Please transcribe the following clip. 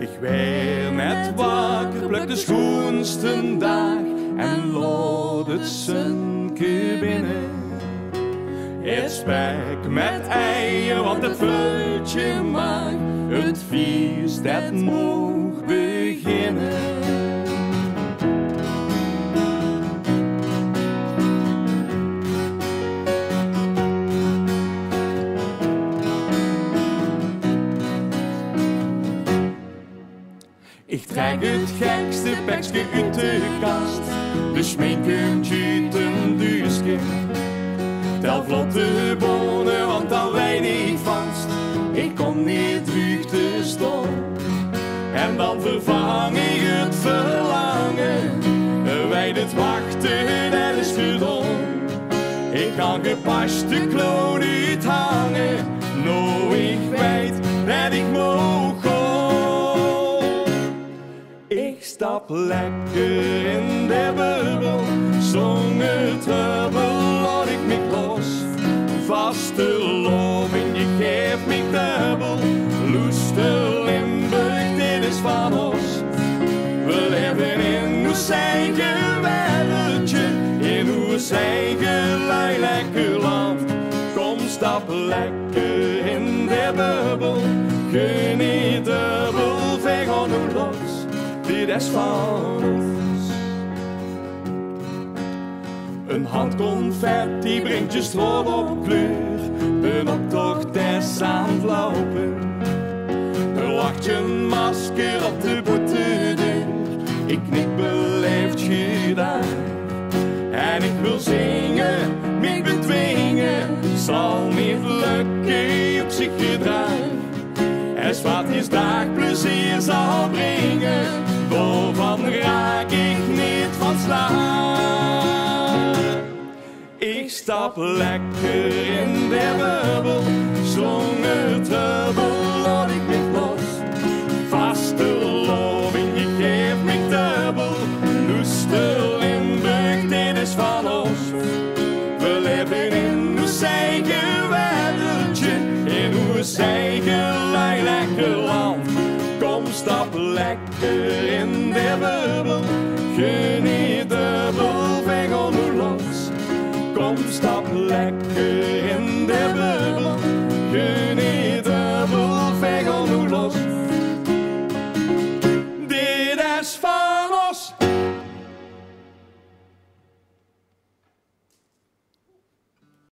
Ik weer net wakker, pluk de schoonste dag en lood het sunke binnen. Het spek met eieren, want het vultje mag het feest dat moog beginnen. Ik trek het gekste pekje uit de kast, de schminkentje uit een duurske. Tel vlotte bonen, want dan leid ik vast. Ik kom niet terug te staan. En dan vervang ik het verlangen. Wijd het wachten, dat is gedaan. Ik kan gepaste kloon uithangen. Nou, ik weet dat ik moog gaan. Ik stap lekker in de bubbel, zonder trubbel laat ik me los. Vastelaovend, je geeft me dubbel, luisteren Limburg, dit is van ons. We leven in ons eigen wereldje, in ons eigen lekker land. Kom, stap lekker in de bubbel, geniet dubbel, veeg aan de los. Dit is van ons. Een hand confetti brengt je stroom op kleur. De optocht is aan het lopen. Er lacht je masker op de boetedeur. Ik knik beleefd gedaan. En ik wil zingen, me bedwingen. Zal niet lukken op zich gedraaid. Es wat is dag plezier zal brengen. Waarvan raak ik niet van slaan. Ik stap lekker in de bubbel, zonder trubbel laat ik me los. Vastelaovend, je geeft me dubbel, luisteren Limburg, dit is van ons. We leven in ons eigen wereldje, in ons eigen lekker land. Kom, stap lekker in de bubbel, geniet